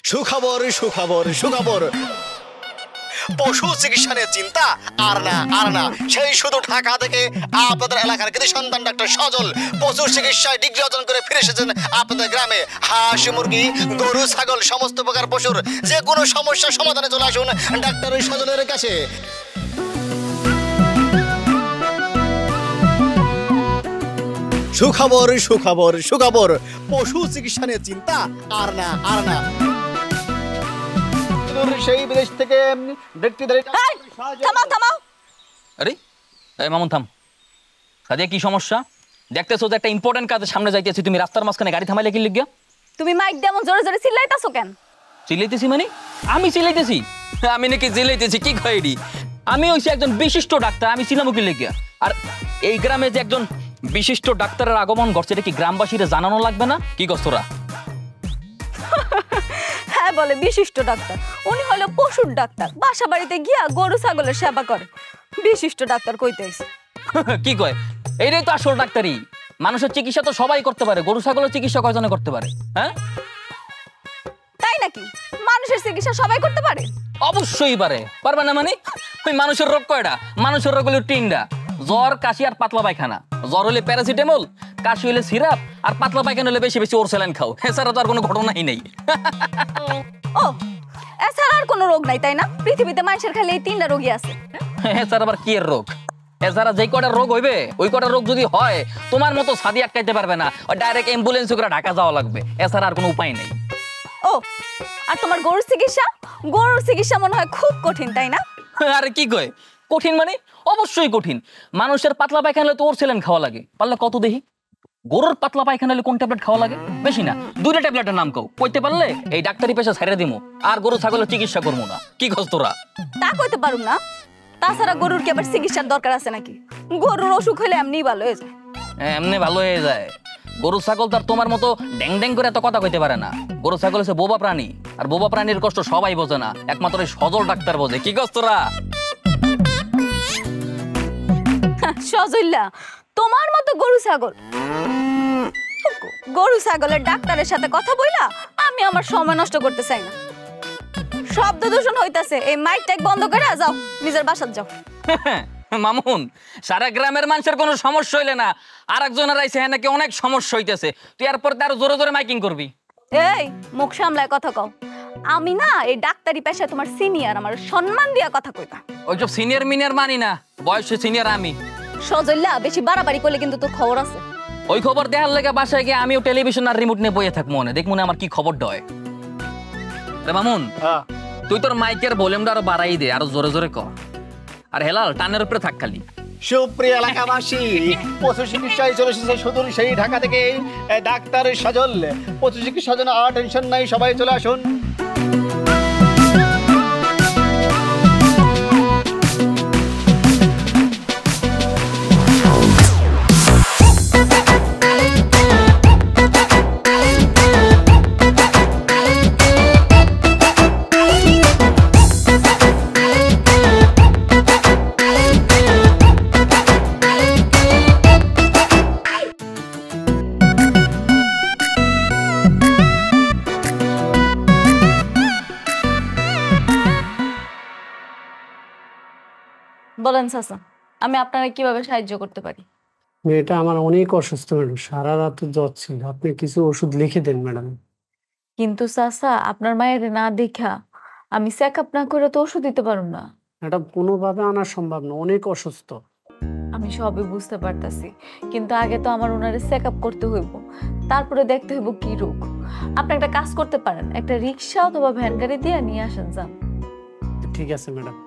সুখবর সুখবর সুখবর, পশু চিকিৎসা নিয়ে চিন্তা আর না সেই শুধু ঢাকা থেকে আপনাদের এলাকার কৃষি সন্তান ডাক্তার সজল পশু চিকিৎসায় ডিগ্রি অর্জন করে ফিরে এসেছেন আপনাদের গ্রামে। হাঁস মুরগি গরু ছাগল সমস্ত প্রকার পশুর যে কোনো সমস্যার সমাধানে চলে আসুন ডাক্তার সজলের কাছে। সুখবর সুখবর সুখবর, পশু চিকিৎসা নিয়ে চিন্তা আর না সেই বিদেশ থেকে আরে এই মামুন থাম। সাদিয়া কি সমস্যা? দেখতেছো যে একটা ইম্পর্টেন্ট কাজের সামনে যাইতেছি, তুমি রাস্তার মাঝখানে গাড়ি থামাইলে কি লিখিয়া? তুমি মাইক দেমন জোরে জোরে চিল্লাইতাছো কেন? চিল্লাইতেছি মানে? আমি চিল্লাইতেছি? আমি নাকি চিল্লাইতেছি? কি কইডি? আমি হইছি একজন বিশিষ্ট ডাক্তার, আমি ছিলামও কি লিখিয়া? আর এই গ্রামে যে একজন বিশিষ্ট ডাক্তারের আগমন ঘটছে এটা কি গ্রামবাসীরা জানানো লাগবে না? কি কষ্টরা? হ্যাঁ বলে বিশিষ্ট ডাক্তার, উনি হলো পশুর ডাক্তার, বাসা বাড়িতে গিয়া গরু ছাগলের সেবা করে। বিশিষ্ট ডাক্তার কইতে আইছে। কি কয়? এইটাই তো আসল ডাক্তারি। মানুষের চিকিৎসা তো সবাই করতে পারে, গরু ছাগলের চিকিৎসা কয়জনে করতে পারে? হ্যাঁ তাই নাকি? মানুষের চিকিৎসা সবাই করতে পারে? অবশ্যই পারে। পারবে না মানে? ওই মানুষের রোগ কয়টা? মানুষের রোগ হলো তিনটা, জ্বর কাশি আর পাতলা পায়খানা। জ্বর হলে প্যারাসিটামল, কাশি হলে সিরাপ, আর পাতলা পায়খানা হলে বেশি বেশি ওরসেলাইন খাও। এছাড়া তো আর কোনো ঘটনাই নেই। ও এছাড়া আর কোনো রোগ নাই তাই না? পৃথিবীতে মানুষের খালি এই তিনটা রোগই আছে। এছাড়া আবার কি এর রোগ? এছাড়া যেই কটা রোগ হইবে ওই কটা রোগ যদি হয় তোমার মতো সাদি আটকাইতে পারবে না, ওই ডাইরেক্ট অ্যাম্বুলেন্স করে ঢাকা যাওয়া লাগবে। এছাড়া আর কোনো উপায় নেই। ও আর তোমার গরুর চিকিৎসা? গরুর চিকিৎসা মনে হয় খুব কঠিন তাই না? আরে কি কয় কঠিন মানে? অবশ্যই কঠিন। মানুষের পাতলা পায়খানা হলে তো ওরসেলাইন খাওয়া লাগে, পারলে কত দেখি। গরুর পাতলা পায়খানা হলে কোন ট্যাবলেট খাওয়া লাগে? বেশি না, দুইটা ট্যাবলেটের নাম কও, কইতে পারলে এই ডাক্তারি পেশা ছেড়ে দিমু, আর গরু ছাগলের চিকিৎসা করবো না। কি কস তোরা? তা কইতে পারুম না। তাছাড়া গরুর কি আবার চিকিৎসার দরকার আছে নাকি? গরুর অসুখ হলে এমনি ভালো হয়ে যায়। এমনি ভালো হয়ে যায়? গরু ছাগল তো আর তোমার মতো ড্যাং ড্যাং করে এত কথা কইতে পারে না। গরু ছাগল হচ্ছে বোবা প্রাণী, আর বোবা প্রাণীর কষ্ট সবাই বোঝে না, একমাত্র সজল ডাক্তার বোঝে। কি কস তোরা? সজল্লা তোমার মতো গরু ছাগলের ডাক্তারের সাথে কথা বইলা আমি আমার সময় নষ্ট করতে চাই না। শব্দ দূষণ হইতাছে, এই মাইক টাইক বন্ধ করে যাও, নিজের বাসায় যাও। মামুন, সারা গ্রামের মানুষের কোনো সমস্যা হইলে না আরেকজনের আইছে হ্যাঁ নাকি অনেক সমস্যা হইতেছে, তুই এরপর আরো জোরে জোরে মাইকিং করবি। এই মুখ সামলায় কথা কও। আমি না এই ডাক্তারি পেশায় তোমার সিনিয়র, আমার সম্মান দিয়া কথা কইবা। ওইসব সিনিয়র মিনিয়র মানি না, বয়সে সিনিয়র আমি। সজল্লা বেশি বাড়াবাড়ি করলে কিন্তু তোর খবর আছে। ওই খবর দেখার লেগে বাসায় গিয়ে আমিও টেলিভিশন আর রিমোট নিয়ে বইয়ে থাকবো, দেখ মনে আমার কি খবর ডয়। রে মামুন, তুই তোর মাইকের ভলিউমটা আরো বাড়াই দে, আরো জোরে জোরে কর। আর হেলাল টানের উপরে থাক খালি। সুপ্রিয় এলাকাবাসী, পশু চিকিৎসায় চলে এসেছে সুদূর সেই ঢাকা থেকে ডাক্তার সজল। পশু চিকিৎসার জন্য আর টেনশন নাই, সবাই চলে আসুন। বলেন চাচা, আমি আপনারা কিভাবে সাহায্য করতে পারি? মেয়েটা আমার অনেক অসুস্থ ম্যাডাম, সারা রাত জ্বর ছিল, আপনি কিছু ওষুধ লিখে দেন ম্যাডাম। কিন্তু চাচা আপনার মায়ের না দেখা আমি চেক আপ না করে তো ওষুধ দিতে পারুম না। ম্যাডাম কোনোভাবে আনা সম্ভব না, অনেক অসুস্থ। আমি সবই বুঝতে পারতাছি, কিন্তু আগে তো আমার ওনারে চেক আপ করতে হইব, তারপরে দেখতে হইব কি রোগ। আপনি একটা কাজ করতে পারেন, একটা রিক্সা অথবা ভ্যান গাড়ি দিয়ে নিয়ে আসেন যান। ঠিক আছে ম্যাডাম।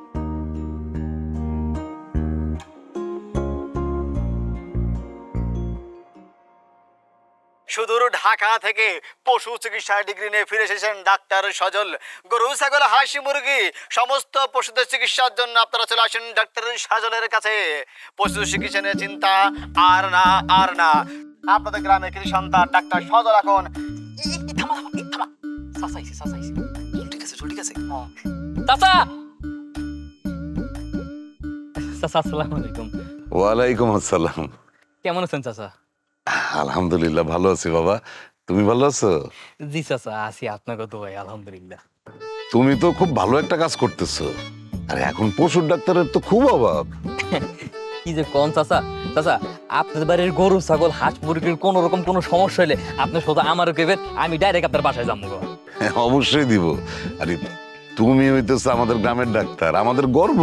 সুদূর ঢাকা থেকে পশু চিকিৎসায় ডিগ্রি নিয়ে ফিরে এসেছেন ডাক্তার সজল। গরু ছাগল হাঁস মুরগি সমস্ত পশুদের চিকিৎসার জন্য আপনারা চলে আসেন ডাক্তার সজলের কাছে। পশু চিকিৎসা নিয়ে চিন্তা আর না। আপনাদের গ্রামে কৃষি সন্তান ডাক্তার সজল এখন আসসালামু আলাইকুম। ওয়ালাইকুম আসসালাম। কেমন আছেন চাচা? আলহামদুলিল্লাহ ভালো আছি বাবা। তুমি ভালো আছো? জি চাচা, আছি আপনাকে তো ভাই, আলহামদুলিল্লাহ। তুমি তো খুব ভালো একটা কাজ করতেছো। আরে এখন পশুর ডাক্তারের তো খুব অভাব। কি যে কোন চাচা, চাচা আপনার বাড়ির গরু ছাগল হাঁস মুরগির কোন রকম কোনো সমস্যা হলে আপনি শুধু আমার কেবেন, আমি ডাইরেক্ট আপনার বাসায় যাবো। হ্যাঁ, অবশ্যই দিব। আরে তুমি হইতেছো আমাদের গ্রামের ডাক্তার, আমাদের গর্ব।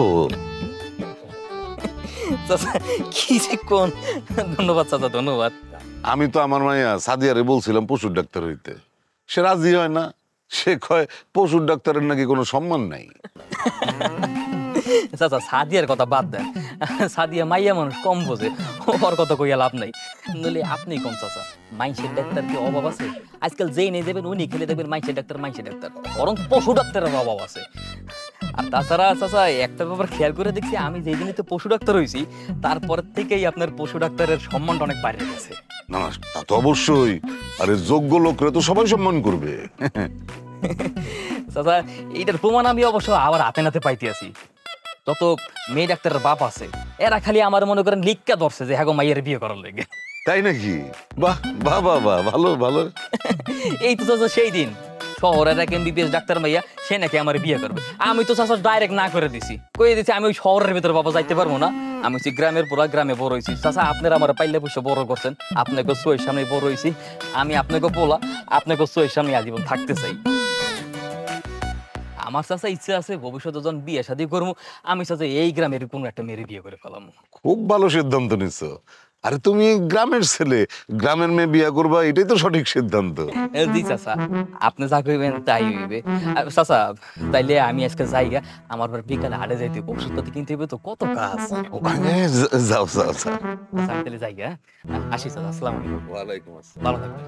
চাচা কি যে কোন, ধন্যবাদ চাচা, ধন্যবাদ। আমি তো আমার মাইয়া সাদিয়ারে বলছিলাম পশুর ডাক্তার হইতে, সে রাজি হয় না। সে কয় পশুর ডাক্তারের নাকি কোনো সম্মান নাই। চাচা সাদিয়ার কথা বাদ দেন, সাদিয়া মাইয়া মানুষ কম বোঝে, ওর কথা কইয়া লাভ নাই। নইলে আপনি কম চাচা, মাইনসের ডাক্তার কি অভাব আছে? আজকাল যেই নেই দেবেন উনি খেলে দেখবেন মাইনসের ডাক্তার, বরং পশু ডাক্তারের অভাব আছে। আর তাছাড়া চাচা একটা ব্যাপার খেয়াল করে দেখছি, আমি যেই দিনই তো পশু ডাক্তার হয়েছি তারপর থেকেই আপনার পশু ডাক্তারের সম্মানটা অনেক বাইরে গেছে। না না, তা তো অবশ্যই। আরে যোগ্য লোকরা তো সবাই সম্মান করবে। চাচা এইটার প্রমাণ আমি অবশ্য আবার হাতে নাতে পাইতে আছি। যত মেয়ে ডাক্তারের বাপ আছে এরা খালি আমার মনে করেন লিখকা ধরছে যে হ্যাঁ মাইয়ের বিয়ে করার লেগে। তাই নাকি? বাহ বাহ বাহ বাহ, ভালো ভালো। এই তো চাচা সেই দিন শহরের এক এমবিবিএস ডাক্তার মাইয়া সে নাকি আমার বিয়ে করবে। আমি তো চাচা ডাইরেক্ট না করে দিছি, কয়ে দিছি আমি ওই শহরের ভিতরে বাবা যাইতে পারবো না। আমি হচ্ছি গ্রামের পুরা গ্রামে বড় হয়েছি। চাচা আপনারা আমার পাইলে পয়সা বড় করছেন, আপনাকে চোখের সামনে বড় হয়েছি। আমি আপনাকে বলা আপনাকে চোখের সামনে আজীবন থাকতে চাই। আমার চাচা ইচ্ছে আছে ভবিষ্যতে যখন বিয়ে শাদী করবো আমি চাচা এই গ্রামের কোনো একটা মেয়ের বিয়ে করে ফেলাম। খুব ভালো সিদ্ধান্ত নিছো। আরে তুমি গ্রামের ছেলে, গ্রামের মেয়ে বিয়ে করবা, এটাই তো সঠিক সিদ্ধান্ত। জি চাচা, আপনি যা কইবেন তাই হইবে। চাচা তাইলে আমি আজকে যাইগা, আমার বিকালে হাটে যাইতে ওষুধপাতি কিনতে হইবে তো, কত কাজ। যাও যাও যাও। আচ্ছা, আমি তাহলে যাইগা, আসি চাচা, আসসালামু আলাইকুম। ওয়ালাইকুম আসসালাম। ভালো থাকবেন।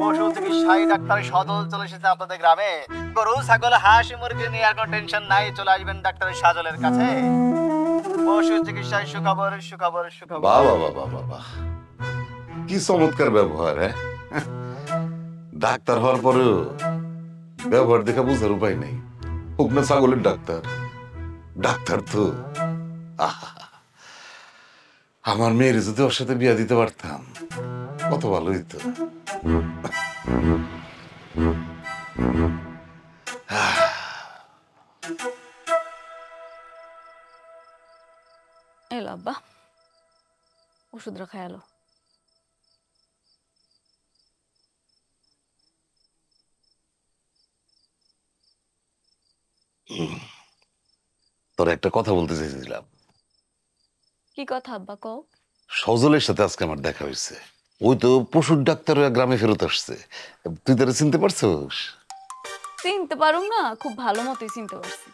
পশু চিকিৎসায় ডাক্তার সজল চলে এসেছে আপনাদের গ্রামে। গরু ছাগল হাঁস মুরগি নিয়ে আর কোনো টেনশন নাই, চলে আসবেন ডাক্তার সাজলের কাছে। পশু চিকিৎসায় সুখবর সুখবর সুখবর। বাহ বাহ বাহ বাহ বাহ, কি চমৎকার ব্যবহার। হ্যাঁ, ডাক্তার হওয়ার পরেও ব্যবহার দেখা বুঝার উপায় নেই। হোক না ছাগলের ডাক্তার, ডাক্তার তো। আহা, আমার মেয়ের যদি ওর সাথে বিয়া দিতে পারতাম কত ভালো হইতো। এলো আব্বা, ওষুধ রাখা এলো। তোর একটা কথা বলতে চাইছিলাম। কি কথা আব্বা কও? সজলের সাথে আজকে আমার দেখা হয়েছে। ওই তো পশুর ডাক্তার হয়ে গ্রামে ফেরত আসছে। তুই তারা চিনতে পারছোস? চিনতে পারুম না, খুব ভালো মতোই চিনতে পারছি।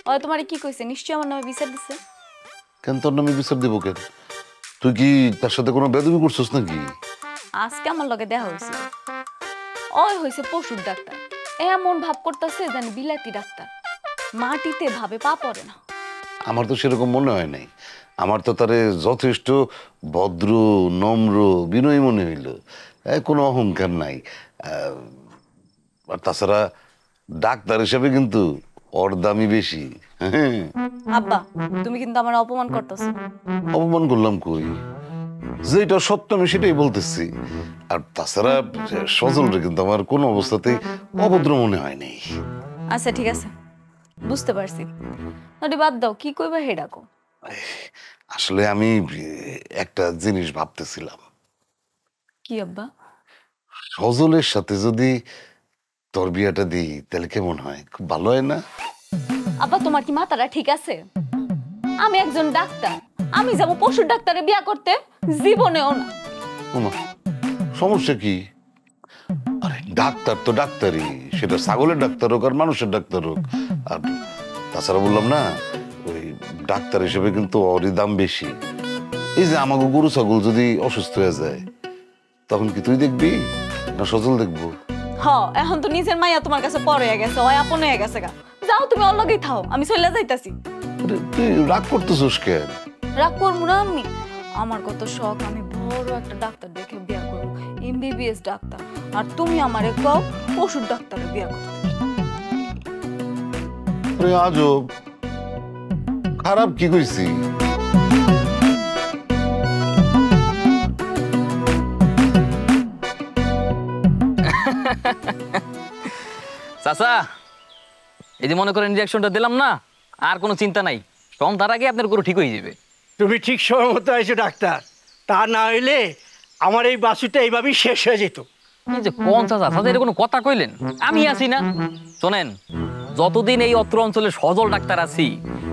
ওই তোমারে কি কইছে? নিশ্চয়ই আমার নামে বিচার দিছে। কেন তোর নামে বিচার দিব কেন? তুই কি তার সাথে কোনো বেদবি করছিস নাকি? আজকে আমার লগে দেখা হয়েছিল। ওই হয়েছে পশুর ডাক্তার, এমন ভাব করতেছে যেন বিলাতি ডাক্তার, মাটিতে ভাবে পা পড়ে না। আমার তো সেরকম মনে হয় নাই। আমার তো তারে যথেষ্ট ভদ্র নম্র বিনয়ী মনে হইল, কোনো অহংকার নাই। আর তাছাড়া ডাক্তার হিসেবে কিন্তু ওর দামই বেশি। আব্বা তুমি কিন্তু আমার অপমান করতেছো। অপমান করলাম কই? যেটা সত্য আমি সেটাই বলতেছি। আর তাছাড়া সজলরে কিন্তু আমার কোনো অবস্থাতেই অভদ্র মনে হয় নাই। আচ্ছা ঠিক আছে, বুঝতে পারছি। নটি বাদ দাও, কি কইবা হে ডাকো। আসলে আমি একটা জিনিস ভাবতেছিলাম। কি আব্বা? সজলের সাথে যদি তোর বিয়াটা দিই তাহলে কেমন হয়? খুব ভালো হয় না? আব্বা তোমার কি মাথাটা ঠিক আছে? আমি একজন ডাক্তার, আমি যাব পশুর ডাক্তারে বিয়া করতে? জীবনেও না। ওমা, সমস্যা কি? আরে ডাক্তার তো ডাক্তারই, সেটা ছাগলের ডাক্তার হোক আর মানুষের ডাক্তার হোক। আর তাছাড়া বললাম না, ওই ডাক্তার হিসেবে কিন্তু ওরই দাম বেশি। এই যে আমাকে গরু ছাগল যদি অসুস্থ হয়ে যায় তখন কি তুই দেখবি না সজল দেখবো? হ, এখন তো নিজের মাইয়া তোমার কাছে পড়ে গেছে, ওই আপন হয়ে গেছে গা। যাও তুমি ওর লগেই থাও, আমি চলে যাইতাছি। তুই রাগ করতেছিস কেন? রাগ করবো না আমি? আমার কত শখ, আমি বড় একটা ডাক্তার দেখে বিয়া করবো, এমবিবিএস ডাক্তার। আর তুমি আমারে কও পশুর ডাক্তারে বিয়া করতে। আজব, খারাপ কি কইছি? চাচা, এই যে মনে করেন ইনজেকশনটা দিলাম না, আর কোনো চিন্তা নাই, তার আগে আপনার গরু ঠিক হয়ে যাবে। তুমি ঠিক সময় মতো আইছো ডাক্তার, তা না হইলে আমার এই বাছুরটা এইভাবেই শেষ হয়ে যেত। এই যে কোন চাচা, চাচা এর কোনো কথা কইলেন? আমি আছি না। শোনেন, যতদিন এই অত্র অঞ্চলের সজল ডাক্তার আছি,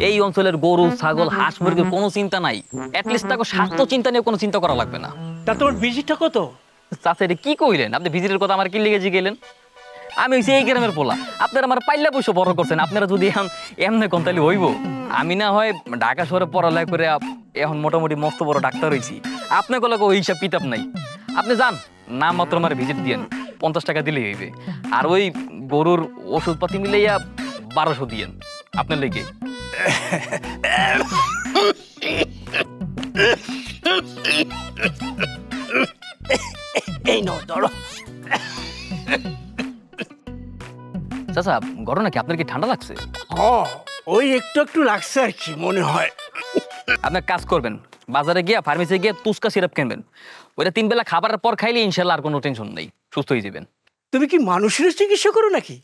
এই অঞ্চলের গরু ছাগল হাঁস মুরগির কোনো চিন্তা নাই। অ্যাটলিস্ট তাকে স্বাস্থ্য চিন্তা নিয়ে কোনো চিন্তা করা লাগবে না। তা তোমার ভিজিটটা কত? চাচা এটা কি কইলেন? আপনি ভিজিটের কথা আমার কি লেগে গেলেন? আমি হইছি এই গ্রামের পোলা, আপনারা আমার পাইলা পয়সা বড় করছেন। আপনারা যদি এখন এমনি কোন তাহলে হইব? আমি না হয় ঢাকা শহরে পড়ালেখা করে এখন মোটামুটি মস্ত বড় ডাক্তার হইছি, আপনার কোনো ওই হিসাব কিতাব নাই। আপনি যান, নাম মাত্র আমার ভিজিট দিয়েন, 50 টাকা দিলেই হইবে। আর ওই গরুর ওষুধপাতি মিলাইয়া 1200 দিয়েন আপনার লেগে। এই নাও ধরো। চাচা, ঘটনা কি? আপনার কি ঠান্ডা লাগছে? ওই একটু একটু লাগছে আর কি মনে হয়। আপনার কাজ করবেন, বাজারে গিয়া ফার্মেসি গিয়ে তুস্কা সিরাপ কিনবেন। ওইটা 3 বেলা খাবারের পর খাইলে ইনশাল্লাহ আর কোনো টেনশন নেই, সুস্থ হয়ে যাবেন। তুমি কি মানুষের চিকিৎসা করো নাকি?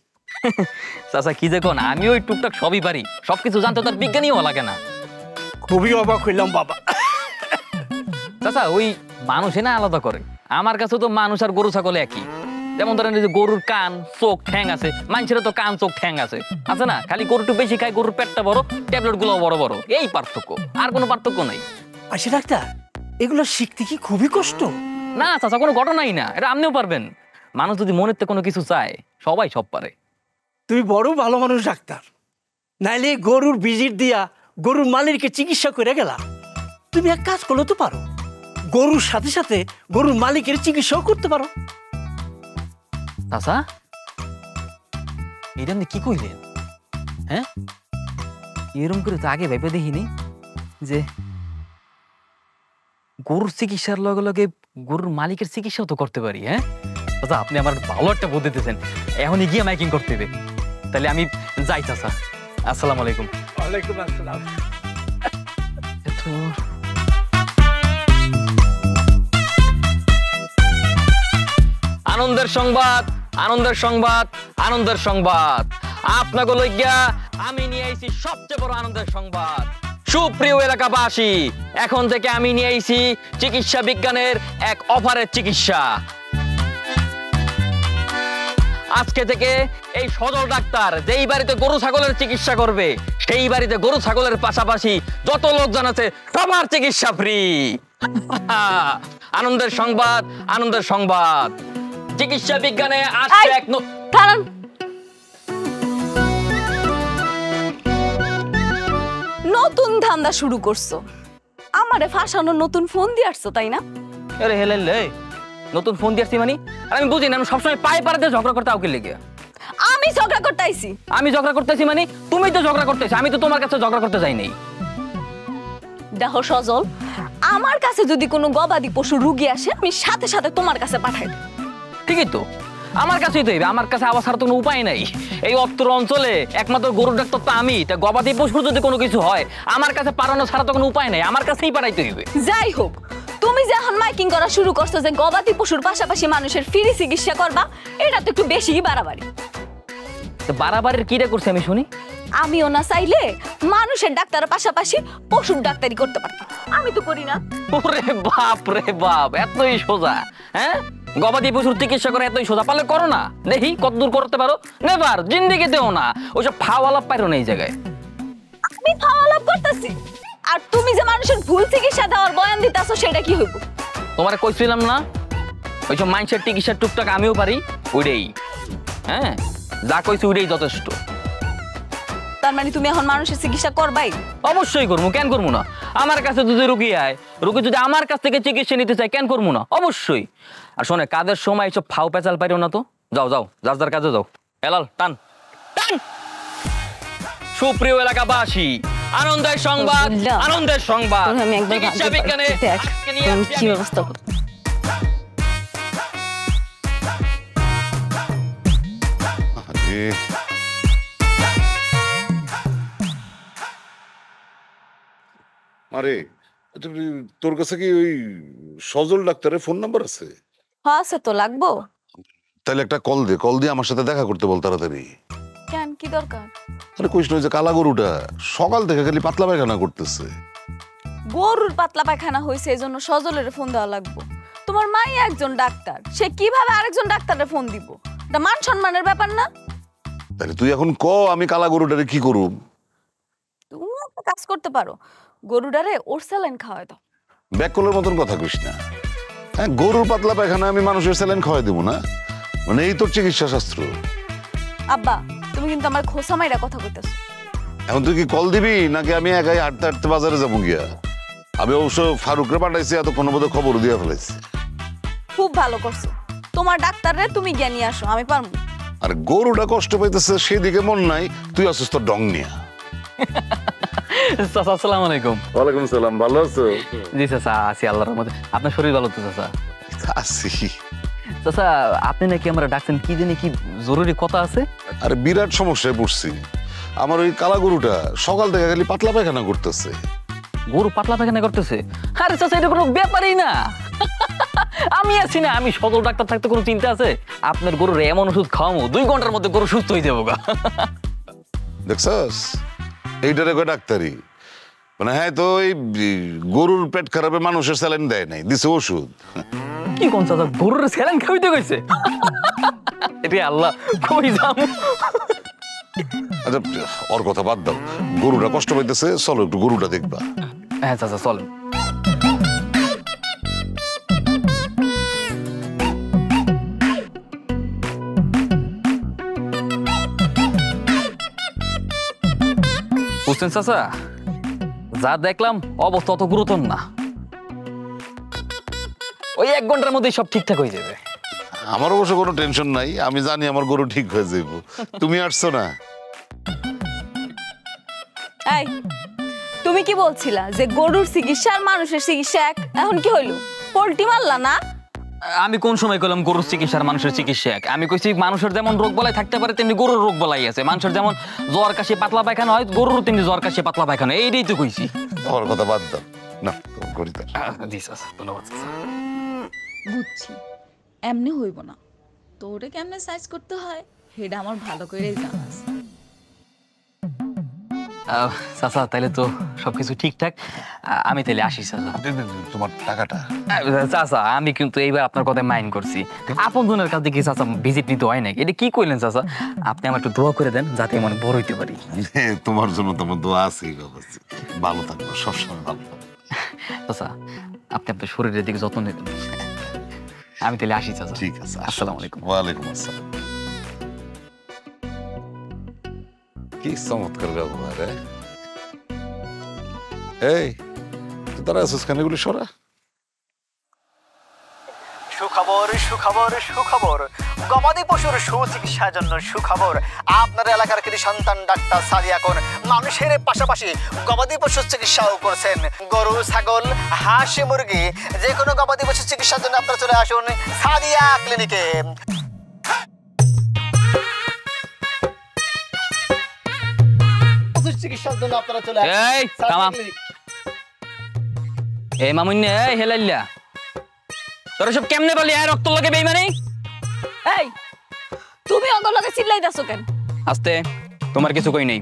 চাচা কি দেখুন, আমি ওই টুকটাক সবই পারি, সবকিছু জানতে তার বিজ্ঞানীও লাগে না। খুবই অবাক হইলাম বাবা। চাচা ওই মানুষে না আলাদা করে, আমার কাছে তো মানুষ আর গরু ছাগল একই। যেমন ধরেন এই যে গরুর কান চোখ ঠ্যাং আছে, মানুষের তো কান চোখ ঠ্যাং আছে, আছে না? খালি গরু একটু বেশি খায়, গরুর পেটটা বড়, ট্যাবলেট গুলো বড় বড়, এই পার্থক্য, আর কোনো পার্থক্য নাই। আচ্ছা ডাক্তার, এগুলো শিখতে কি খুবই কষ্ট? না চাচা, কোনো ঘটনাই না, এটা আপনিও পারবেন। মানুষ যদি মনের থেকে কোনো কিছু চায়, সবাই সব পারে। তুমি বড় ভালো মানুষ ডাক্তার, নাইলে গরুর ভিজিট দিয়া গরুর মালিককে চিকিৎসা করে গেলা। তুমি এক কাজ করলে তো পারো, গরুর সাথে সাথে গরুর মালিকের চিকিৎসাও করতে পারো। চাচা এটা আপনি কি কইলেন? হ্যাঁ, এরকম করে তো আগে ভেবে দেখিনি যে গরুর চিকিৎসার লগে লগে গরুর মালিকের চিকিৎসাও তো করতে পারি। হ্যাঁ চাচা, আপনি আমার ভালো একটা বুদ্ধি দিতেছেন, এখনই গিয়ে মাইকিং করতে হবে। তাহলে আমি যাই চাচা, আসসালামু আলাইকুম। ওয়ালাইকুম আসসালাম। আনন্দের সংবাদ, আনন্দের সংবাদ, আনন্দের সংবাদ আপনাকে লইগা আমি নিয়ে আইছি সবচেয়ে বড় আনন্দের সংবাদ। সুপ্রিয় এলাকাবাসী, এখন থেকে আমি নিয়ে আইছি চিকিৎসা বিজ্ঞানের এক অফারের চিকিৎসা। আজকে থেকে এই সজল ডাক্তার যেই বাড়িতে গরু ছাগলের চিকিৎসা করবে, সেই বাড়িতে গরু ছাগলের পাশাপাশি যত লোকজন আছে সবার চিকিৎসা ফ্রি। আনন্দের সংবাদ, আনন্দের সংবাদ, চিকিৎসা বিজ্ঞানে আসছে এক দাঁড়ান, নতুন ধান্দা শুরু করছো, আমারে ফাঁসানোর নতুন ফোন দিয়ে আসছো তাই না? আরে হেলে নতুন ফোন দিয়েছি মানে? আর আমি বুঝি না, আমি সবসময় পায়ে পাড়াতে ঝগড়া করতে আউকে লেগে। আমি ঝগড়া করতে আইছি? আমি ঝগড়া করতেছি মানে? তুমি তো ঝগড়া করতেছি, আমি তো তোমার কাছে ঝগড়া করতে যাই নাই। দেখো সজল, আমার কাছে যদি কোনো গবাদি পশু রুগী আসে, আমি সাথে সাথে তোমার কাছে পাঠাই দেব। ঠিকই তো, আমার কাছেই তো, আমার কাছে আবার ছাড়া তো কোনো উপায় নাই। এই অত্র অঞ্চলে একমাত্র গরুর ডাক্তার তো আমি, তা গবাদি পশুর যদি কোনো কিছু হয় আমার কাছে পাঠানো ছাড়া তো কোনো উপায় নাই, আমার কাছেই পাঠাইতে হইবে। যাই হোক, তুমি যে এখন মাইকিং করা শুরু করছো যে গবাদি পশুর পাশাপাশি মানুষের ফ্রি চিকিৎসা করবা, এটা তো একটু বেশিই বাড়াবাড়ি। তো বাড়াবাড়ির কিটা করছে আমি শুনি? আমিও না চাইলে মানুষের ডাক্তারের পাশাপাশি পশুর ডাক্তারি করতে পারতাম, আমি তো করি না। ওরে বাপ রে বাপ, এতই সোজা? হ্যাঁ, গবাদি পশুর চিকিৎসা করে এতই সোজা? পারলে করো না, দেখি কত দূর করতে পারো। নেবার জিন্দিগিতেও না, ওইসব ফাওয়ালাপ পাইরো না এই জায়গায়। আমি ফাওয়ালাপ করতেছি, আর তুমি যে মানুষের ভুল চিকিৎসা দেওয়ার বয়ান দিতেছো, সেটা কি হইব? তোমারে কইছিলাম না, ওইসব মানুষের চিকিৎসার টুকটাক আমিও পারি, ওইটাই। হ্যাঁ, যা কইছি ওইটাই যথেষ্ট। তার মানে তুমি এখন মানুষের চিকিৎসা করবাই? অবশ্যই করবো, কেন করবো না? আমার কাছে যদি রুগী আয়, রুগী যদি আমার কাছ থেকে চিকিৎসা নিতে চায়, কেন করবো না? অবশ্যই। আর শোনে, কাজের সময় এইসব ফাও পেঁচাল পাইরো না তো। যাও যাও, যার যার কাজে যাও। এলাল টান টান। সুপ্রিয় এলাকাবাসী, আনন্দের সংবাদ, আনন্দের সংবাদ, চিকিৎসা বিজ্ঞানে কি ব্যবস্থা করব। আরে তোর কাছে কি ওই সজল ডাক্তারের ফোন নাম্বার আছে? হ্যাঁ, আছে তো, লাগবো। তাহলে একটা কল দে, কল দিয়ে আমার সাথে দেখা করতে বল তাড়াতাড়ি। কেন, কি দরকার? আরে কইস না, ওই যে কালা গরুটা সকাল থেকে খালি পাতলা পায়খানা করতেছে। গরুর পাতলা পায়খানা হয়েছে এই জন্য সজলের ফোন দেওয়া লাগবে? তোমার মাই একজন ডাক্তার, সে কিভাবে আরেকজন ডাক্তারের ফোন দিব? এটা মান সম্মানের ব্যাপার না? তাহলে তুই এখন ক আমি কালা গরুটারে কি করুম? তুমি একটা কাজ করতে পারো, গরুটারে ওর স্যালাইন খাওয়াই দাও। ব্যাককলের মতন কথা কইস না। হ্যাঁ, গরুর পাতলা পায়খানা আমি মানুষের স্যালাইন খাওয়াই দেবো না? মানে এই তোর চিকিৎসা শাস্ত্র? আব্বা, তুমি কিন্তু আমার খোসা মাইরা কথা কইতেছো। এখন তুই কি কল দিবি নাকি আমি একাই হাঁটতে হাঁটতে বাজারে যাবো গিয়া? আমি অবশ্য ফারুকরে পাঠাইছি, এতক্ষণ বোধহয় খবর দিয়ে ফেলাইছি। খুব ভালো করছো, তোমার ডাক্তাররে তুমি জ্ঞানী আসো, আমি পারবো। আর গরুটা কষ্ট পাইতেছে সেদিকে মন নাই, তুই আসিস তোর ডং নিয়া। চাচা আসসালামু আলাইকুম। ওয়ালাইকুম সালাম, ভালো আছো? জি চাচা আছি আল্লাহর রহমতে। আপনার শরীর ভালো তো চাচা? আছি। চাচা আপনি নাকি আমরা ডাকছেন, কি জানি কি জরুরি কথা আছে? আরে বিরাট সমস্যায় পড়ছি। আমার ওই কালা গরুটা সকাল থেকে খালি পাতলা পায়খানা করতেছে। গরু পাতলা পায়খানা করতেছে? আরে চাচা এটা কোনো ব্যাপারই না। আমি আছি না, আমি সদর ডাক্তার থাকতে কোনো চিন্তা আছে? আপনার গরুর এমন ওষুধ খাওয়াবো 2 ঘন্টার মধ্যে গরু সুস্থ হয়ে যাবো গা। দেখছস, এইটারে কয় ডাক্তারি? মানে হ্যাঁ, তো এই গরুর পেট খারাপে মানুষের স্যালাইন দেয় নাই, দিছে ওষুধ। কি কোন চাচা গরুর স্যালাইন খাইতে কইছে? এরে আল্লাহ, কই যাম? আচ্ছা ওর কথা বাদ দাও, গরুটা কষ্ট পাইতেছে, চলো একটু গরুটা দেখবা। হ্যাঁ চাচা চলেন। বুঝছেন চাচা, যা দেখলাম অবস্থা অত গুরুতর না। ওই 1 ঘন্টার মধ্যেই সব ঠিকঠাক হয়ে যাবে। আমার অবশ্য কোনো টেনশন নাই, আমি জানি আমার গরু ঠিক হয়ে যাইব। তুমি আসছো না? এই, তুমি কি বলছিলা যে গরুর চিকিৎসা আর মানুষের চিকিৎসা এক? এখন কি হইল? পোল্টি মারলা না? আমি কোন সময় কইলাম গরুর চিকিৎসা আর মানুষের চিকিৎসা এক? আমি কইছি মানুষের যেমন রোগ বালাই থাকতে পারে তেমনি গরুর রোগ বালাই আছে। মানুষের যেমন জ্বর কাশি পাতলা পায়খানা হয়, গরুর তেমনি জ্বর কাশি পাতলা পায়খানা। এইটাই তো কইছি। আমার কথা বাদ দাও না, তোমার গরুটা। জি চাচা, ধন্যবাদ চাচা। বুঝছি, এমনি হইব না। তোরে কেমনে সাইজ করতে হয় সেটা আমার ভালো করেই জানা আছে। চাচা তাইলে তো সবকিছু ঠিকঠাক। আমি তাইলে আসি চাচা। তোমার টাকাটা? চাচা আমি কিন্তু এইবার আপনার কথায় মাইন্ড করছি। আপন জনের কাছে কি চাচা ভিজিট নিতে হয় নাকি? এটা কি কইলেন চাচা? আপনি আমার একটু দোয়া করে দেন যাতে মানে বড় হইতে পারি। তোমার জন্য তোমার দোয়া আছে, ভালো থাকবো, সবসময় ভালো থাকবো। চাচা আপনি আপনার শরীরের দিকে যত্ন নেবেন। আমি তাহলে আসি চাচা। ঠিক আছে, আসসালামু আলাইকুম। ওয়ালাইকুম আসসালাম। কি চমৎকার ব্যবহার! এই তুই তারা আছিস কেন? এগুলি সরা। সুখবর সুখবর সুখবর, গবাদি পশুর সুচিকিৎসার জন্য সুখবর। আপনার এলাকার কৃষি সন্তান ডাক্তার সাদিয়া এখন মানুষের পাশাপাশি গবাদি পশুর চিকিৎসাও করছেন। গরু, ছাগল, হাঁস, মুরগি, যে কোনো গবাদি পশুর চিকিৎসার জন্য আপনারা চলে আসুন সাদিয়া ক্লিনিকে। চিকিৎসার জন্য আপনারা চলে আসুন এই থামা। এই মামুন্যা, এই হেলাইল্লা, তোরা সব কেমনে বলি আর রক্ত লাগে বেইমানি? এই, তুমি অগর লগে চিল্লাইতাছো কেন? আস্তে, তোমার কিছু কই নেই।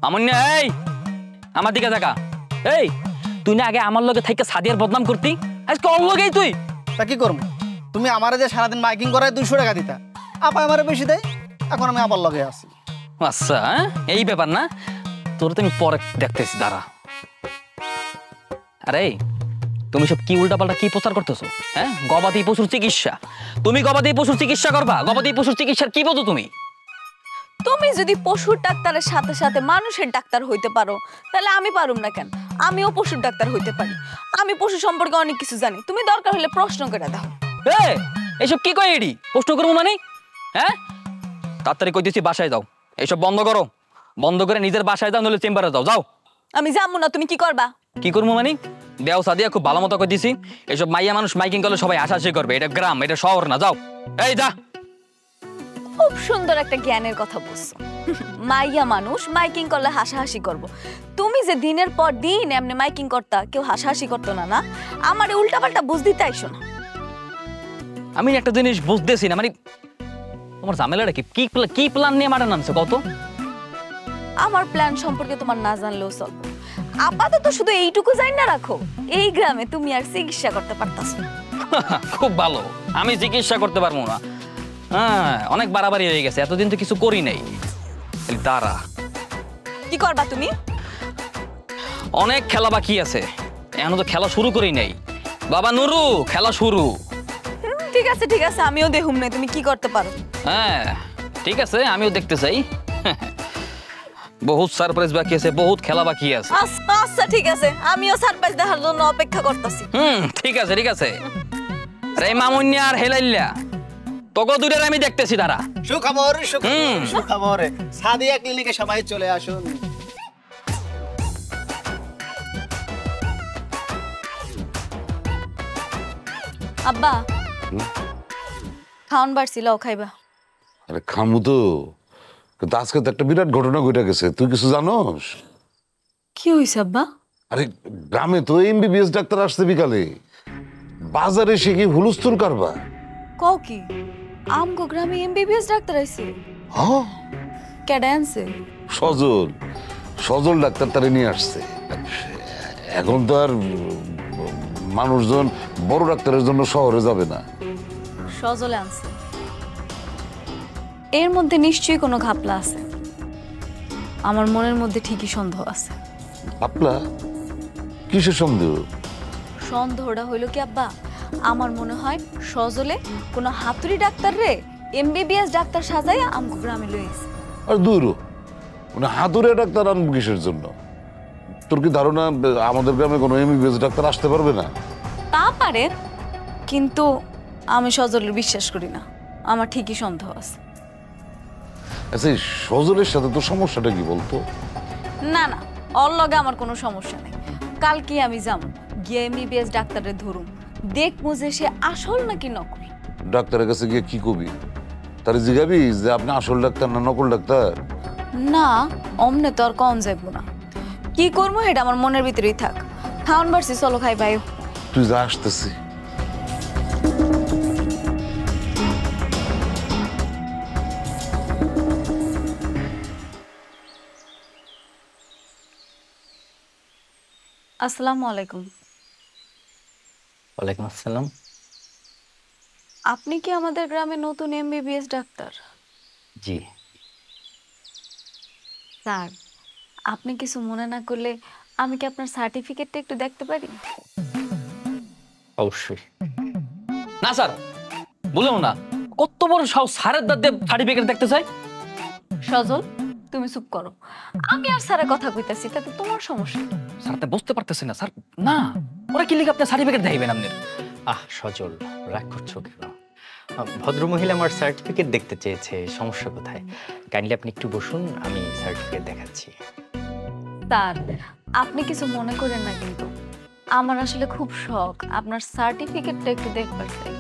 মামুন্যা, এই আমার দিকে তাকা। এই তুই না আগে আমার লগে থাইকা সাদিয়ার বদনাম করতি, আজকে ওর লগেই তুই। তা কি করবো? তুমি আমারে যে সারাদিন মাইকিং করায় 200 টাকা দিতা, আপা আমারে বেশি দেয়, এখন আমি আবার লগে আছি। আচ্ছা এই ব্যাপার না, তোর তো আমি পরে দেখতেছি, দাঁড়া। আরে তুমি সব কি উল্টাপাল্টা কি প্রচার করতেছো? হ্যাঁ, গবাদি পশুর চিকিৎসা। তুমি গবাদি পশুর চিকিৎসা করবা? গবাদি পশুর চিকিৎসার কি বোঝো তুমি? তুমি যদি পশুর ডাক্তারের সাথে সাথে মানুষের ডাক্তার হইতে পারো, তাহলে আমি পারুম না কেন? আমিও পশুর ডাক্তার হইতে পারি। আমি পশু সম্পর্কে অনেক কিছু জানি, তুমি দরকার হলে প্রশ্ন করে দাও। এসব কি কয় এডি? প্রশ্ন করবো মানে? হ্যাঁ, তাড়াতাড়ি কইতেছি বাসায় যাও, এইসব বন্ধ করো। বন্ধ করে নিজের বাসায় যাও, নইলে চেম্বারে যাও। যাও। আমি যাবো না, তুমি কি করবা? কি করবো মানে? দেও সাদিয়া, খুব ভালো মতো কই দিছি। এইসব মাইয়া মানুষ মাইকিং করলে সবাই হাসাহাসি করবে। এটা গ্রাম, এটা শহর না। যাও, এই যা। খুব সুন্দর একটা জ্ঞানের কথা বলছো। মাইয়া মানুষ মাইকিং করলে হাসাহাসি করব। তুমি যে দিনের পর দিন এমনি মাইকিং করতা, কেউ হাসাহাসি করতো না? না, আমার উল্টাপাল্টা বুঝ দিতে আইসো না। আমি একটা জিনিস বুঝতেছি না, মানে তোমার ঝামেলাটা কি কি প্ল্যান নিয়ে মারা নামছে কত? আমার প্ল্যান সম্পর্কে তোমার না জানলেও চলবে। আপাতত শুধু এইটুকু জানি না রাখো, এই গ্রামে তুমি আর চিকিৎসা করতে পারতাছ না। খুব ভালো, আমি চিকিৎসা করতে পারবো না? হ্যাঁ, অনেক বাড়াবাড়ি হয়ে গেছে, এতদিন তো কিছু করি নাই। দাঁড়া, কি করবা তুমি? অনেক খেলা বাকি আছে, এখনো তো খেলা শুরু করি নাই। বাবা নুরু, খেলা শুরু। ঠিক আছে ঠিক আছে, আমিও দেখুম না তুমি কি করতে পারো। হ্যাঁ ঠিক আছে, আমিও দেখতে চাই। বহুত সারপ্রাইজ বাকি আছে, বহুত খেলা বাকি আছে। আচ্ছা আচ্ছা ঠিক আছে, আমিও সারপ্রাইজ দেখার জন্য অপেক্ষা করতেছি। ঠিক আছে ঠিক আছে। রে মামুন্যা আর হেলাইল্লা, তোকে দুইটার আমি দেখতেছি। তারা সুখবর সুখবর, সাদিয়া ক্লিনিকে সবাই চলে আসুন। আব্বা, খাওন বাড়ছিল, খাইবা? আরে খামু তো, কিন্তু আজকে তো একটা বিরাট ঘটনা ঘটে গেছে, তুই কিছু জানোস? কি হইছে আব্বা? আরে গ্রামে তো এমবিবিএস ডাক্তার আসছে বিকালে, বাজারে সে কি হুলস্থুল কারবা। কও কি আমগো গ্রামে এমবিবিএস ডাক্তার আইছে? হ্যাঁ, কেডা আনছে? সজল ডাক্তার তারে নিয়ে আসছে। এখন তো আর মানুষজন বড় ডাক্তারের জন্য শহরে যাবে না। সজলে আনছে, এর মধ্যে নিশ্চয়ই কোনো ঘাপলা আছে। আমার মনের মধ্যে ঠিকই সন্দেহ আছে। আপলা কিসের সন্দেহ? সন্দেহটা হইল কি আব্বা, আমার মনে হয় সজলে কোনো হাতুড়ি ডাক্তার রে এমবিবিএস ডাক্তার সাজাইয়া আমগো গ্রামে লইছে। আর দূরও মানে হাতুড়ে ডাক্তার আনবো কিসের জন্য? তোর কি ধারণা আমাদের গ্রামে কোনো এমবিবিএস ডাক্তার আসতে পারবে না? তা পারে, কিন্তু আমি সজলের বিশ্বাস করি না, আমার ঠিকই সন্দেহ আছে। আচ্ছা, এই সজলের সাথে তোর সমস্যাটা কি বলতো? না না, ওর লগে আমার কোনো সমস্যা নেই। কালকে আমি যাবো, গিয়ে এমবিবিএস ডাক্তারের ধরুম, দেখবো যে সে আসল নাকি নকল। ডাক্তারের কাছে গিয়ে কি কবি? তারে জিগাবি যে আপনি আসল ডাক্তার না নকল ডাক্তার? না, অমনে তো আর কম যাইবো না। কি করবো এটা আমার মনের ভিতরেই থাক। খাওন বাড়ছি, চলো খাই ভাই। তুই যা, আসতেছি। আসসালামু আলাইকুম। ওয়ালাইকুম আসসালাম। আপনি কি আমাদের গ্রামে নতুন এমবিবিএস ডাক্তার? জি স্যার, আপনি কিছু মনে না করলে আমি কি আপনার সার্টিফিকেটটা একটু দেখতে পারি? অবশ্যই। না স্যার, বললাম না, কত বড় সাহস স্যারের দাঁত দিয়ে সার্টিফিকেট দেখতে চাই। সজল, তুমি চুপ করো, আমি আর স্যারের কথা কইতাছি, তাতে তোমার সমস্যা? স্যার আপনি বুঝতে পারতেছেন না স্যার? না, ওরা কি লিখে আপনার সার্টিফিকেট দেখাইবেন আপনি? সজল, রাগ করছো কেন? ভদ্রমহিলা আমার সার্টিফিকেট দেখতে চেয়েছে, সমস্যা কোথায়? কাইন্ডলি আপনি একটু বসুন, আমি সার্টিফিকেট দেখাচ্ছি। স্যার, আপনি কিছু মনে করেন না কিন্তু আমার আসলে খুব শখ আপনার সার্টিফিকেটটা একটু দেখবার চাই।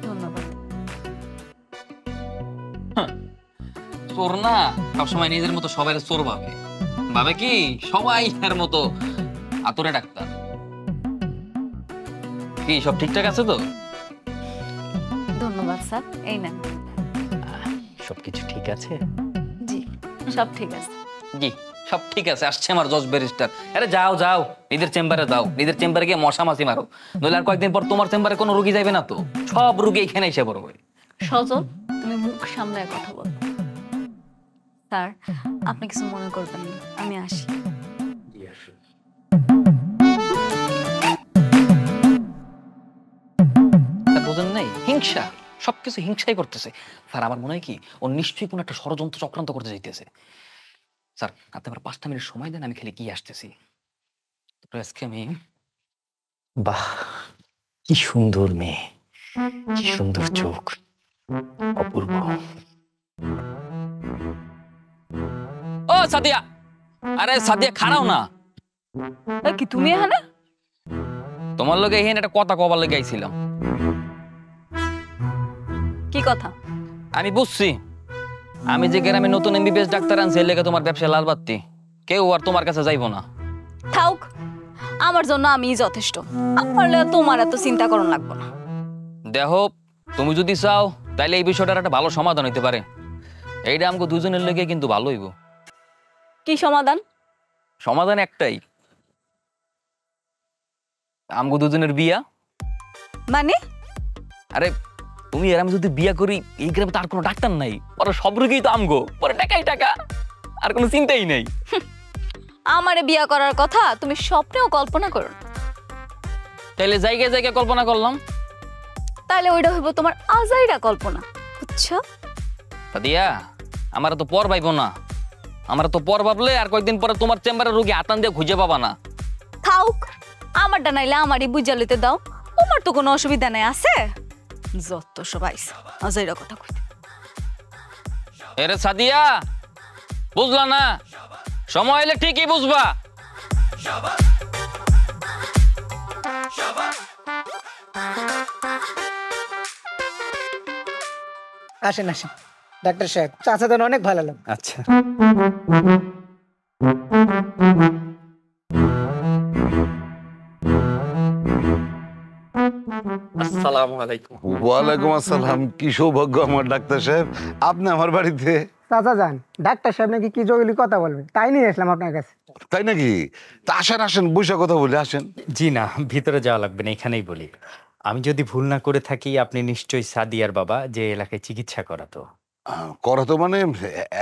ধন্যবাদ। চোর না সবসময় নিজের মতো সবাই চোর ভাবে, ভাবে কি সবাই এর মতো আতরে ডাক্তার। কি সব ঠিকঠাক আছে তো? ধন্যবাদ স্যার, এই নেন। সবকিছু ঠিক আছে? জি, সব ঠিক আছে। জি সব ঠিক আছে। আসছে আমার জজ ব্যারিস্টার। আরে যাও যাও, নিজের চেম্বারে যাও, নিজের চেম্বারে গিয়ে মশা মাছি মারো, নইলে আর কয়েকদিন পর তোমার চেম্বারে কোনো রোগী যাবে না তো, সব রোগী এখানে এসে পড়বে। সজল, তুমি মুখ সামলায় কথা বলো। স্যার, আপনি কিছু মনে করবেন না, আমি আসি। বোঝেন নাই, হিংসা, সবকিছু হিংসাই করতেছে স্যার। আমার মনে হয় কি ও নিশ্চয়ই কোনো একটা ষড়যন্ত্র চক্রান্ত করতে যাইতেছে। স্যার আপনি আমার 5টা মিনিট সময় দেন, আমি খেলে কি আসতেছি। আজকে আমি বাহ, কি সুন্দর মেয়ে, কি সুন্দর চোখ, অপূর্ব। ও সাদিয়া, আরে সাদিয়া খারাও না। কি তুমি এখানে? তোমার লগে এখানে একটা কথা কবার লেগে আইছিলাম। কি কথা? আমি বুঝছি, আমি যে গ্রামে নতুন এমবিবিএস ডাক্তার আনছি এর লেগে তোমার ব্যবসায় লাল বাত্তি, কেউ আর তোমার কাছে যাইবো না। থাক, আমার জন্য আমিই যথেষ্ট, আমার লগে তোমার এত চিন্তা করন লাগবো না। দেখো তুমি যদি চাও তাহলে এই বিষয়টার একটা ভালো সমাধান হইতে পারে। এইটা আমাকে দুজনের লেগে কিন্তু ভালো হইব। কি সমাধান? সমাধান একটাই, আমগো দুজনের বিয়া। মানে? আরে তুমি আর আমি যদি বিয়া করি, এই গ্রামে তো আর কোনো ডাক্তার নাই, ওরা সব রোগেই তো আমগো, পরে টাকাই টাকা, আর কোনো চিন্তাই নাই। আমারে বিয়া করার কথা তুমি স্বপ্নেও কল্পনা করো না। তাইলে জায়গায় জায়গায় কল্পনা করলাম। তাহলে ওইটা হইব তোমার আজাইরা কল্পনা, বুঝছো? সাদিয়া, আমার তো পর পাইব না। আমার তো পর ভাবলে আর কয়েকদিন পরে তোমার চেম্বারে রোগী আতান দিয়ে খুঁজে পাবা না। থাউক, আমারটা নাইলে আমারই বুঝা লইতে দাও, তোমার তো কোনো অসুবিধা নাই। আছে যত সবাই আজাইরা কথা কইতে। এরে সাদিয়া, বুঝলা না? সময় এলে ঠিকই বুঝবা। আসেন আসেন ডাক্তার সাহেব, চাচা তো অনেক ভালো লাগলো। আচ্ছা, আসসালামু আলাইকুম। ওয়ালাইকুম আসসালাম। কি সৌভাগ্য আমার ডাক্তার সাহেব, আপনি আমার বাড়িতে। চাচা যান, ডাক্তার সাহেব নাকি কি জরুরি কথা বলবেন, তাই নিয়ে আসলাম আপনার কাছে। তাই নাকি? তা আসেন আসেন, বসে কথা বলে আসেন। জি না, ভিতরে যাওয়া লাগবে না, এখানেই বলি। আমি যদি ভুল না করে থাকি, আপনি নিশ্চয়ই সাদিয়ার বাবা, যে এলাকায় চিকিৎসা করাতো। করা তো মানে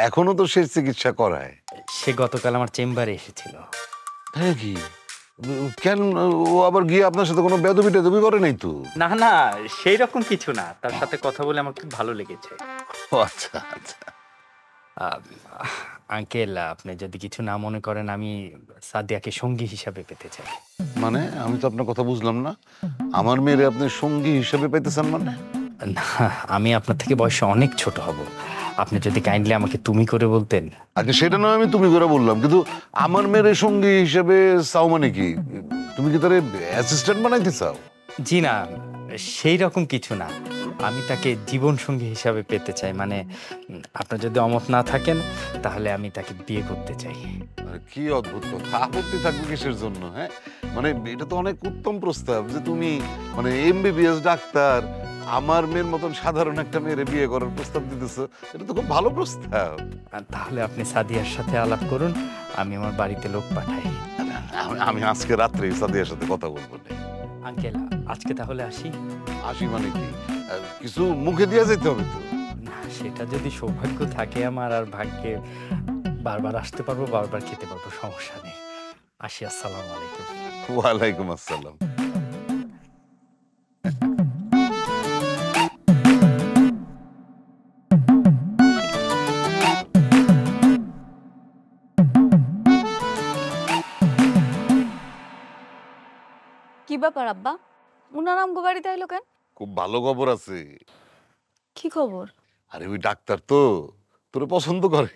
এখনো তো সে চিকিৎসা করায়। সে গতকাল আমার চেম্বারে এসেছিল। তাই নাকি? কেন, ও আবার গিয়ে আপনার সাথে কোনো বেদবি টেদবি করে নাই তো? না না, সেই রকম কিছু না, তার সাথে কথা বলে আমার খুব ভালো লেগেছে। ও আচ্ছা আচ্ছা। আঙ্কেল, আপনি যদি কিছু না মনে করেন, আমি সাদিয়াকে সঙ্গী হিসাবে পেতে চাই। মানে আমি তো আপনার কথা বুঝলাম না। আমার মেয়েরে আপনি সঙ্গী হিসাবে পাইতেছেন মানে? না, আমি আপনার থেকে বয়সে অনেক ছোট হব। আপনি যদি কাইন্ডলি আমাকে তুমি করে বলতেন। আচ্ছা, সেটা নয় আমি তুমি করে বললাম, কিন্তু আমার মেয়ের সঙ্গী হিসেবে চাও মানে কি? তুমি কি তার অ্যাসিস্ট্যান্ট বানাইতে চাও? জি না, সেই রকম কিছু না। আমি তাকে জীবন সঙ্গী হিসাবে পেতে চাই। মানে আপনার যদি অমত না থাকেন, তাহলে আমি তাকে বিয়ে করতে চাই। কি অদ্ভুত কথা, আপত্তি থাকবে কিসের জন্য? হ্যাঁ, মানে এটা তো অনেক উত্তম প্রস্তাব যে তুমি মানে এমবিবিএস ডাক্তার আমার মেয়ের মতন সাধারণ একটা মেয়ের বিয়ে করার প্রস্তাব দিতেছো। এটা তো খুব ভালো প্রস্তাব। তাহলে আপনি সাদিয়ার সাথে আলাপ করুন, আমি আমার বাড়িতে লোক পাঠাই। আমি আজকে রাত্রে সাদিয়ার সাথে কথা বলবো। আঙ্কেল, আজকে তাহলে আসি? আসি মানে কি, কিছু মুখে দিয়ে যেতে হবে তো? না, সেটা যদি সৌভাগ্য থাকে আমার, আর ভাগ্যে বারবার আসতে পারবো, বারবার খেতে পারবো, সমস্যা নেই। আসি, আসসালামু আলাইকুম। ওয়ালাইকুম আসসালাম। কি ব্যাপার আব্বা, উনার আমগো বাড়িতে আইলো কেন? খুব ভালো খবর আছে। কি খবর? আরে ওই ডাক্তার তো তোরে পছন্দ করে,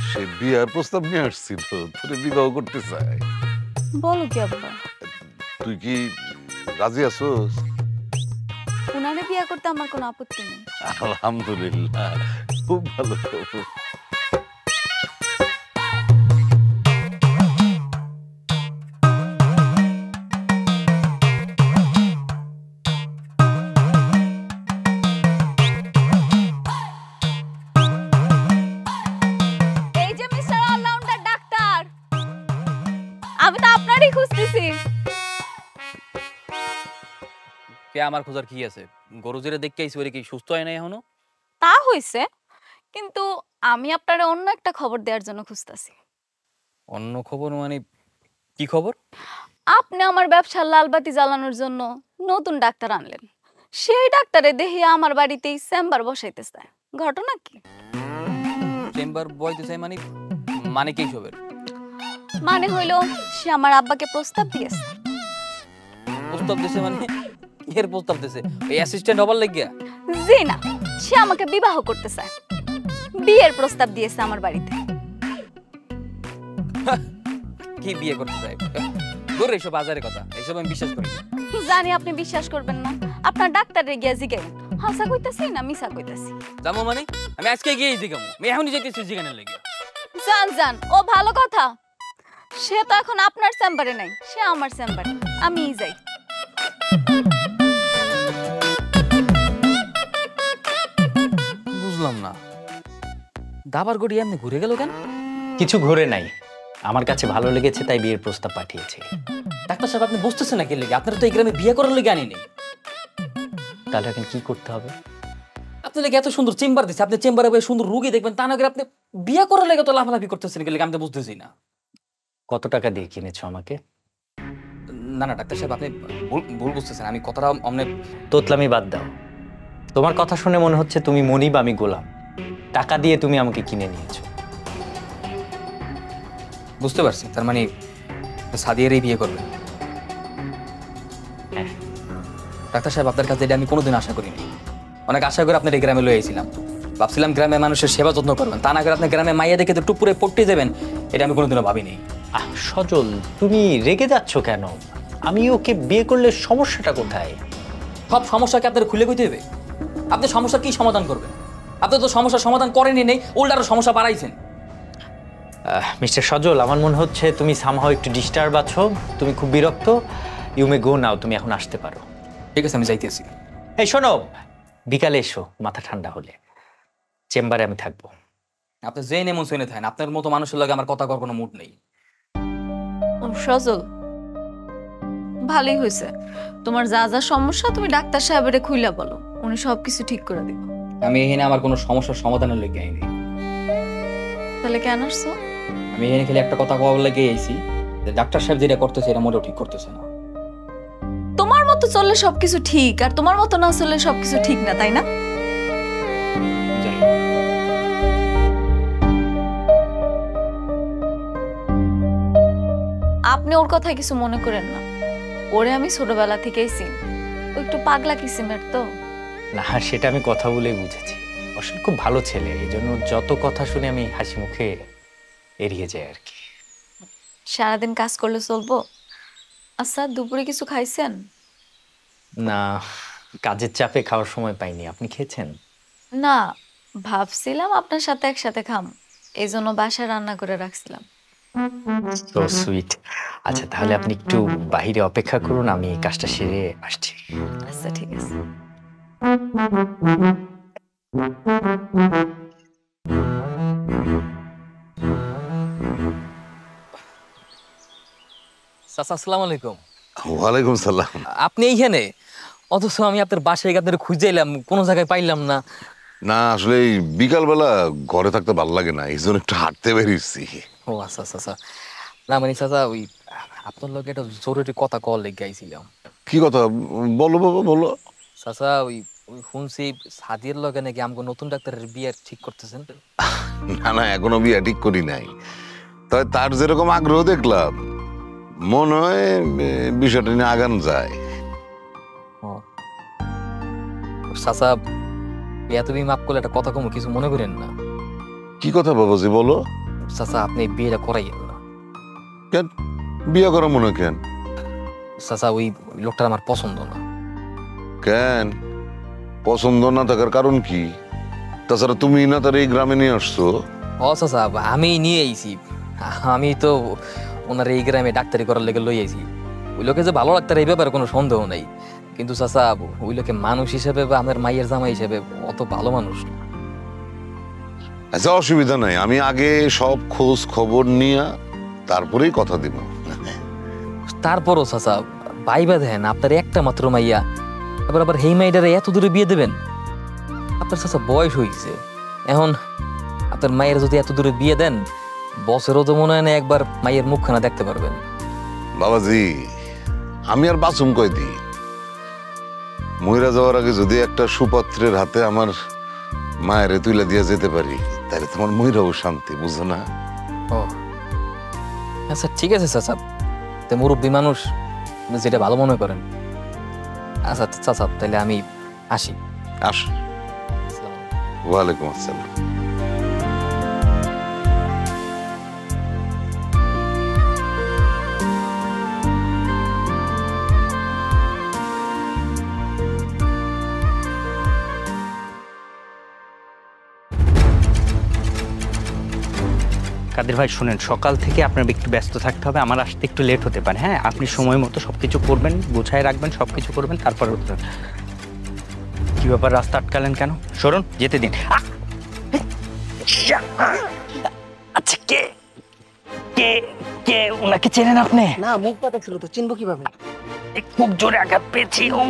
সে বিয়ার প্রস্তাব নিয়ে আসছিল, তোরে বিবাহ করতে চায়। বলো কি আব্বা? তুই কি রাজি আছোস? উনারে বিয়া করতে আমার কোনো আপত্তি নেই। আলহামদুলিল্লাহ, খুব ভালো খবর। আমি তো আপনারই খুঁজতেছি। কে আমার খোঁজার কি আছে? গরু জেরে দেখতে আইছি, কি সুস্থ হয় না এখনো? তা হইছে, কিন্তু আমি আপনারে অন্য একটা খবর দেওয়ার জন্য খুঁজতাছি। অন্য খবর মানে কি খবর? আপনি আমার ব্যবসার লালবাতি জ্বালানোর জন্য নতুন ডাক্তার আনলেন। সেই ডাক্তারে দেখি আমার বাড়িতেই চেম্বার বসাইতে চায়। ঘটনা কি? চেম্বার বইতে চাই মানে? মানে কি সবের? মানে হইলো সে আমার আব্বাকে প্রস্তাব দিয়েছে। প্রস্তাব দিয়েছে মানে? এর প্রস্তাব দিয়েছে এই অ্যাসিস্ট্যান্ট হবার লাগিয়া? জি না, সে আমাকে বিবাহ করতে চায়, বিয়ের প্রস্তাব দিয়েছে আমার বাড়িতে। কি বিয়ে করতে চায়? দূর এইসব বাজারের কথা, এইসব আমি বিশ্বাস করি না। জানি আপনি বিশ্বাস করবেন না, আপনার ডাক্তারে গিয়া জিগাইন হাসা কইতাছি না মিছা কইতাছি। যাবো মানে? আমি আজকে গিয়েই জিগামু, আমি এখনই যেতেছি জিগানের লাগিয়া। জান জান, ও ভালো কথা। সে তো এখন আপনার চেম্বারে নাই, সে আমার চেম্বারে, আমিই যাই। দাবার গড়ি এমনি ঘুরে গেল কেন? কিছু ঘুরে নাই, আমার কাছে ভালো লেগেছে তাই বিয়ের প্রস্তাব পাঠিয়েছি। ডাক্তার সাহেব আপনি বুঝতেছেন না কি লেগে? আপনারা তো এই গ্রামে বিয়ে করার লেগে আনি নেই। তাহলে এখন কি করতে হবে? আপনি লেগে এত সুন্দর চেম্বার দিচ্ছে, আপনি চেম্বারে বসে সুন্দর রুগী দেখবেন, তা না করে আপনি বিয়ে করার লেগে তো লাফালাফি করতেছেন কি লেগে? আমি তো বুঝতেছি না। কত টাকা দিয়ে কিনেছো আমাকে? না না ডাক্তার সাহেব, আপনি ভুল বুঝতেছেন। আমি কথাটা অমনে তোতলামি বাদ দাও। তোমার কথা শুনে মনে হচ্ছে তুমি মনিব, আমি গোলাম। টাকা দিয়ে তুমি আমাকে কিনে নিয়েছো। বুঝতে পারছি, তার মানে সাদিয়ারই বিয়ে করবেন। হ্যাঁ। ডাক্তার সাহেব আপনার কাছে এটা আমি কোনোদিন আশা করিনি। অনেক আশা করে আপনার এই গ্রামে লয়ে আইছিলাম, ভাবছিলাম গ্রামের মানুষের সেবা যত্ন করবেন, তা না করে আপনি গ্রামে মাইয়া দেখে তো টুপুরে পট্টি যাবেন, এটা আমি কোনোদিনও ভাবিনি। সজল, তুমি রেগে যাচ্ছ কেন? আমি ওকে বিয়ে করলে সমস্যাটা কোথায়? সব সমস্যাকে আপনার খুলে কইতে হবে? আপনি সমস্যার কি সমাধান করবেন? আপনি তো সমস্যার সমাধান করেনই নেই, উল্টা আরো সমস্যা বাড়াইছেন। মিস্টার সজল, আমার মনে হচ্ছে তুমি সামহাও একটু ডিস্টার্ব আছো, তুমি খুব বিরক্ত। ইউ মে গো নাও, তুমি এখন আসতে পারো। ঠিক আছে, আমি যাইতেছি। এই শোনো, বিকালে এসো, মাথা ঠান্ডা হলে। চেম্বারে আমি থাকবো। আপনি যে নেমন শুনে থাকেন, আপনার মতো মানুষের লগে আমার কথা করার কোনো মুড নেই। সজল, ভালোই হয়েছে। তোমার যা যা সমস্যা তুমি ডাক্তার সাহেবের খুইলা বলো, উনি সবকিছু ঠিক করে দিব। আমি এখানে আমার কোনো সমস্যার সমাধানের লেগে আইনি। তাহলে কেন আসছো? আমি এখানে খালি একটা কথা কওয়ার লেগে আইছি যে ডাক্তার সাহেব যেটা করতেছে এটা মোটেও ঠিক করতেছে না। তোমার মতো চললে সবকিছু ঠিক, আর তোমার মতো না চললে সবকিছু ঠিক না, তাই না? আপনি ওর কথায় কিছু মনে করেন না, ওরে আমি ছোটবেলা থেকেই চিনি। ও একটু পাগলা কিসিমের তো। না, সেটা আমি কথা বলেই বুঝেছি। আসলে খুব ভালো ছেলে, এই জন্য যত কথা শুনে আমি হাসি মুখে এড়িয়ে যাই আর কি। সারাদিন কাজ করলে চলবো? আচ্ছা, দুপুরে কিছু খাইছেন? না, কাজের চাপে খাওয়ার সময় পাইনি। আপনি খেয়েছেন? না, ভাবছিলাম আপনার সাথে একসাথে খাম, এই জন্য বাসায় রান্না করে রাখছিলাম। So sweet. আচ্ছা, তাহলে আপনি একটু বাইরে অপেক্ষা করুন, আমি কাজটা সেরে আসছি। আচ্ছা, ঠিক আছে। চাচা, আসসালামু আলাইকুম। ওয়ালাইকুম সালাম। আপনি এইখানে? অথচ আমি আপনার বাসায় আপনার খুঁজে এলাম, কোনো জায়গায় পাইলাম না। না, আসলে এই বিকালবেলা ঘরে থাকতে ভালো লাগে না, এই জন্য একটু হাঁটতে বেরিয়েছি। ও আচ্ছা আচ্ছা আচ্ছা। না মানে চাচা, ওই আপনার লগে একটা জরুরি কথা কল লেগে আইছিলাম। কি কথা? বলো বাবা, বলো। চাচা, ওই শুনছি সাদিয়ার লগে নাকি আমাকে নতুন ডাক্তারের বিয়ে ঠিক করতেছেন। না না, এখনো বিয়ে ঠিক করি নাই, তবে তার যেরকম আগ্রহ দেখলাম মনে হয় বিষয়টা নিয়ে আগান যায়। চাচা, তুমি মাফ করলে একটা কথা কম, কিছু মনে করেন না। কি কথা বাবাজি, বলো। চাচা, আপনি বিয়েটা করাইয়েন না। কেন বিয়ে করা মনে? কেন চাচা, ওই লোকটা আমার পছন্দ না। কেন পছন্দ না থাকার কারণ কি? তাছাড়া তুমি না তার এই গ্রামে নিয়ে আসছো। ও চাচা, আমি নিয়ে আইছি। আমি তো ওনার এই গ্রামে ডাক্তারি করার লেগে লই আইছি। ওই লোকে যে ভালো ডাক্তার এই ব্যাপারে কোনো সন্দেহ নাই, কিন্তু চাচা ওই লোকে মানুষ হিসেবে বা আমার মায়ের জামাই হিসেবে অত ভালো মানুষ না। আচ্ছা, অসুবিধা নাই, আমি আগে সব খোঁজ খবর নিয়ে তারপরেই কথা দিব। তারপরও চাচা, ভাইবা দেখেন, আপনার একটা মাত্র মাইয়া, এবার আবার হেই মাইডারে এত দূরে বিয়ে দেবেন? আপনার চাচা বয়স হয়েছে এখন, আপনার মায়ের যদি এত দূরে বিয়ে দেন, বছরও তো মনে হয় না একবার মায়ের মুখখানা দেখতে পারবেন। বাবাজি, আমি আর বাঁচুম কয়দিন? মহিলা যাওয়ার আগে যদি একটা সুপাত্রের হাতে আমার মায়ের তুলে দিয়ে যেতে পারি, তাহলে তোমার মহিলাও শান্তি, বুঝো না? ও আচ্ছা, ঠিক আছে চাচা, তো মুরব্বী মানুষ, যেটা ভালো মনে করেন। আচ্ছা চাচা, তাহলে আমি আসি। আস। ওয়ালাইকুম আসসালাম। কাদের ভাই শুনেন, সকাল থেকে আপনার একটু ব্যস্ত থাকতে হবে, আমার আসতে একটু লেট হতে পারে। হ্যাঁ, আপনি সময় মতো সবকিছু করবেন, গোছায় রাখবেন, সবকিছু করবেন, তারপর কি ব্যাপার, রাস্তা আটকালেন কেন? সরুন, যেতে দিন। আচ্ছা কে কে কে ওনাকে চেনেন আপনি? না, মুখ পাতা ছিল তো, চিনবো কিভাবে? খুব জোরে আঘাত পেয়েছি। ও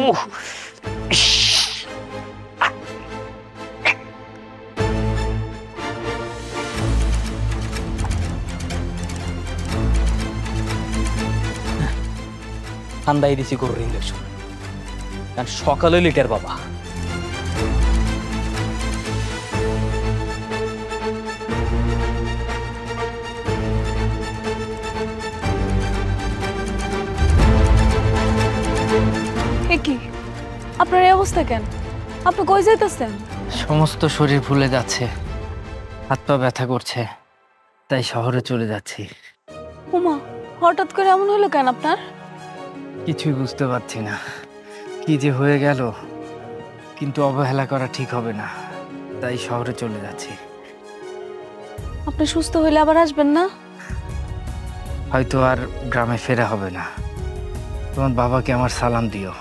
ঠান্ডাই দিছি গরুর ইঞ্জেকশন, কারণ সকালে লিটার বাবা। কি আপনার এই অবস্থা কেন? আপনি কই যাইতেছেন? সমস্ত শরীর ফুলে যাচ্ছে, হাত পা ব্যথা করছে, তাই শহরে চলে যাচ্ছি। উমা, হঠাৎ করে এমন হলো কেন আপনার? কিছুই বুঝতে পারছি না কি যে হয়ে গেল, কিন্তু অবহেলা করা ঠিক হবে না, তাই শহরে চলে যাচ্ছি। আপনি সুস্থ হইলে আবার আসবেন না? হয়তো আর গ্রামে ফেরা হবে না। তোমার বাবাকে আমার সালাম দিও।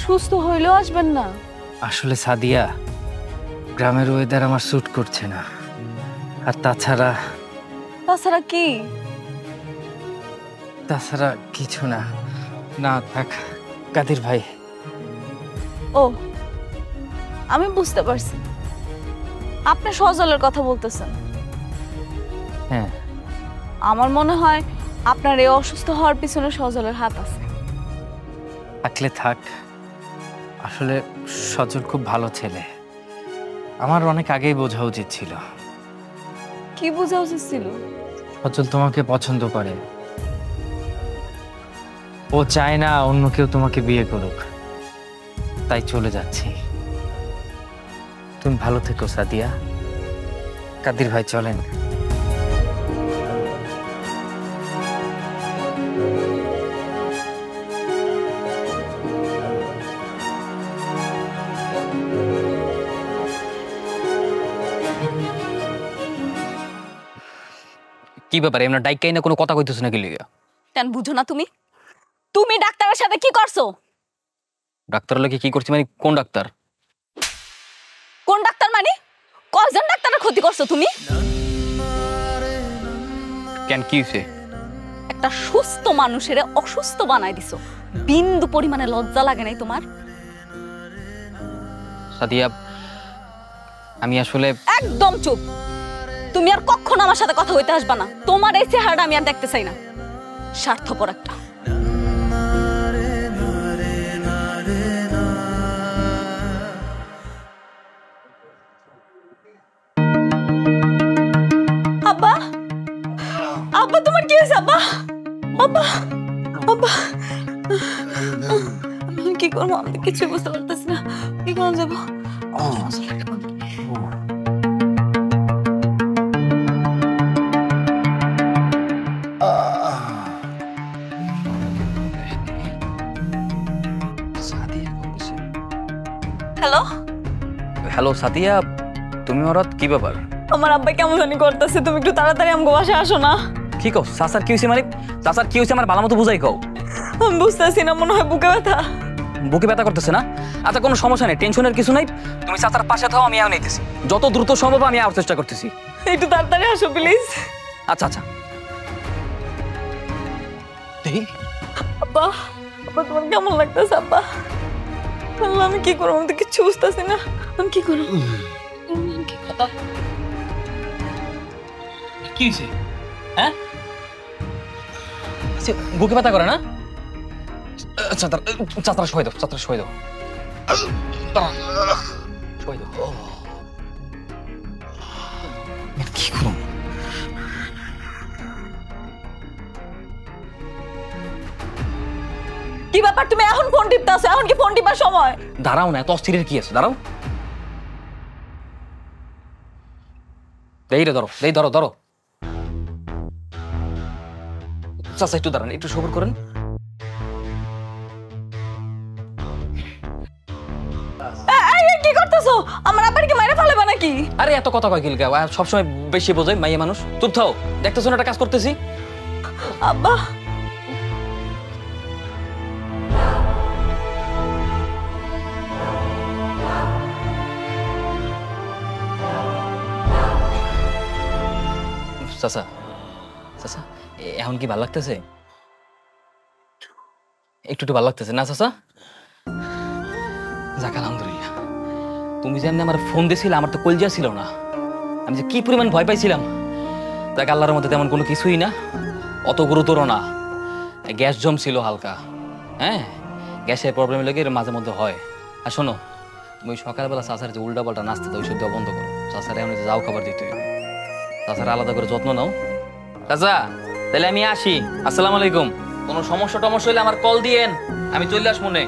সুস্থ হইলেও আসবেন না? আসলে সাদিয়া, গ্রামের ওয়েদার আমার স্যুট করছে না, আর তাছাড়া কি? তাছাড়া কিছু না। না থাক কাদির ভাই। ও, আমি বুঝতে পারছি, আপনি সজলের কথা বলতেছেন। হ্যাঁ, আমার মনে হয় আপনার এই অসুস্থ হওয়ার পিছনে সজলের হাত আছে। থাকলে থাক। আসলে সজল খুব ভালো ছেলে, আমার অনেক আগেই বোঝা উচিত ছিল। কি বোঝা উচিত ছিল? সজল তোমাকে পছন্দ করে, ও চায় না অন্য কেউ তোমাকে বিয়ে করুক, তাই চলে যাচ্ছি। তুমি ভালো থেকো সাদিয়া। কাদির ভাই চলেন। কি ব্যাপারে এমন ডাইকাই না কোনো কথা কইতেছ না কি লিগা? কেন বুঝো না তুমি? তুমি ডাক্তারের সাথে কি করছো? ডাক্তার লাগে কি করছি মানে কোন ডাক্তার? কোন ডাক্তার মানে? কয়জন ডাক্তারের ক্ষতি করছো তুমি? কেন কি হইছে? একটা সুস্থ মানুষের অসুস্থ বানাই দিছো। বিন্দু পরিমাণে লজ্জা লাগে নাই তোমার? সাদিয়া, আমি আসলে একদম চুপ। তুমি আর কখনো আমার সাথে কথা হইতে আসবা না। তোমার এই চেহারাটা আমি আর দেখতে চাই না। স্বার্থপর একটা। আব্বা, আব্বা তোমার কি হয়েছে আব্বা? আব্বা, আব্বা, কি করবো? আমি কিছু বুঝতে পারতেছি না। কি করে যাবো? হ্যালো হ্যালো সাদিয়া, তুমি হঠাৎ কি ব্যাপার? আমার আব্বা কেমন জানি করতেছে, তুমি একটু তাড়াতাড়ি আমগো বাসায় আসো না। কি কও? চাচার কি হইছে মানে? চাচার কি হইছে আমার ভালো মতো বুঝাই কও। আমি বুঝতেছি না, মনে হয় বুকে ব্যথা। বুকে ব্যথা করতেছে না? আচ্ছা কোনো সমস্যা নেই, টেনশনের কিছু নাই। তুমি চাচার পাশে থাও, আমি আও নিতেছি। যত দ্রুত সম্ভব আমি আওয়ার চেষ্টা করতেছি। একটু তাড়াতাড়ি আসো প্লিজ। আচ্ছা আচ্ছা। দেখি আব্বা, আব্বা তোমার কেমন লাগতেছে আব্বা? আমি কি করবো? আমি তো কিচ্ছু বুঝতেছি না। আমি কি করবো? কি হইছে? হ্যাঁ, বুকে ব্যথা করে না? চাচারা শোয় দাও, চাচারা শোয় দাও, শোয় দাও। কি করুন? কি ব্যাপার? তুমি এখন ফোন টিপতে আছো? এখন কি ফোন টিপার সময়? দাঁড়াও না, এত অস্থিরের কি আছে? দাঁড়াও। ধরো, ধরো ধরো। চাচা একটু দাঁড়ান, একটু সবর করেন। কি করতেছো? আমার আব্বার কি মাইরে ফেলবে নাকি? আরে এত কথা কয় কিলকা, সবসময় বেশি বোঝাই মাইয়া মানুষ। চুপ থাও, দেখতেছো না একটা কাজ করতেছি। আব্বা, চাচা চাচা এখন কি ভালো লাগতেছে? একটু একটু ভালো লাগতেছে না চাচা? যাক আলহামদুলিল্লাহ। তুমি যেমনি আমার ফোন দিয়েছিলে আমার তো কলজিয়া ছিল না, আমি যে কি পরিমাণ ভয় পাইছিলাম। যাক আল্লাহর মধ্যে তেমন কোনো কিছুই না, অত গুরুতর না। গ্যাস জম ছিল হালকা, হ্যাঁ গ্যাসের প্রবলেম লেগে মাঝে মধ্যে হয়। আর শোনো, তুমি সকালবেলা চাচার যে উল্টা পাল্টা নাস্তা ওই সব দেওয়া বন্ধ করো। চাচার এমন যাও খাবার দিতে হবে, চাচার আলাদা করে যত্ন নাও। চাচা তাহলে আমি আসি, আসসালামু আলাইকুম। কোনো সমস্যা টমস্যা হলে আমার কল দিয়েন, আমি চলে আস মনে।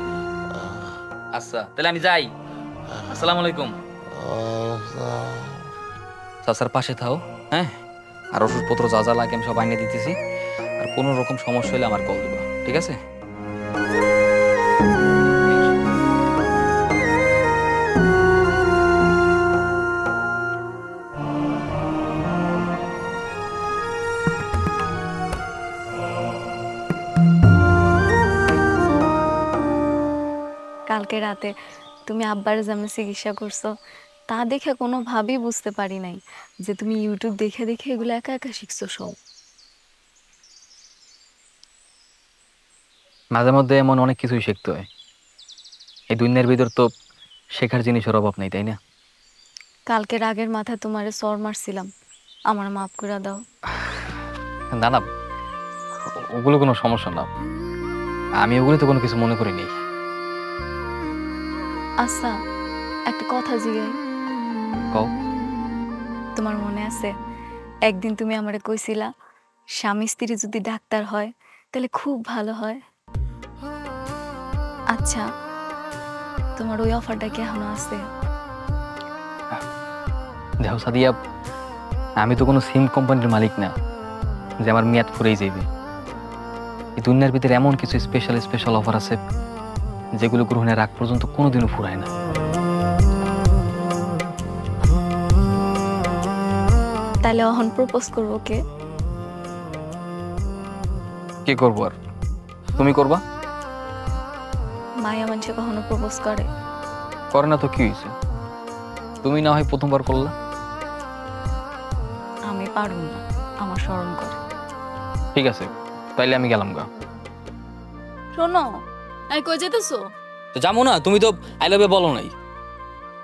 আচ্ছা তাহলে আমি যাই, আসসালামু আলাইকুম। চাচার পাশে থাও, হ্যাঁ আর ওষুধপত্র যা যা লাগে আমি সব আইনে দিতেছি। আর কোনো রকম সমস্যা হলে আমার কল দেবো, ঠিক আছে? কালকে রাতে তুমি আব্বার যেমন চিকিৎসা করছো তা দেখে কোনোভাবেই বুঝতে পারি নাই যে তুমি ইউটিউব দেখে দেখে এগুলো একা একা শিখছো সব। মাঝে মধ্যে এমন অনেক কিছুই শিখতে হয়। এই দুনিয়ার ভিতর তো শেখার জিনিসের অভাব নেই, তাই না? কালকে রাগের মাথায় তোমারে সর মারছিলাম, আমার মাফ করে দাও। না না, ওগুলো কোনো সমস্যা না, আমি ওগুলো তো কোনো কিছু মনে করিনি। আচ্ছা একটা কথা জিগাই, কও। তোমার মনে আছে একদিন তুমি আমারে কইছিলা স্বামী স্ত্রী যদি ডাক্তার হয় তাহলে খুব ভালো হয়? আচ্ছা তোমার ওই অফারটা কি এখনো আছে? দেখো সাদিয়া, আমি তো কোনো সিম কোম্পানির মালিক না যে আমার মেয়াদ ফুরেই যাইবে। এই দুনিয়ার ভিতরে এমন কিছু স্পেশাল স্পেশাল অফার আছে যেগুলো গ্রহণের আগ পর্যন্ত কোনোদিনও ফুরায় না। তাহলে অহন প্রপোজ করবো কে? কি করবো আর, তুমি করবা? মায়া মানুষে কখনো প্রপোজ করে? করে না তো কি হয়েছে, তুমি না হয় প্রথমবার করলা। আমি পারব না, আমার শরম করে। ঠিক আছে তাইলে আমি গেলাম গা। শোনো, আই কই যেতেছো? তো যাবো না, তুমি তো আই লাভ ইউ বলো নাই।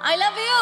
I love you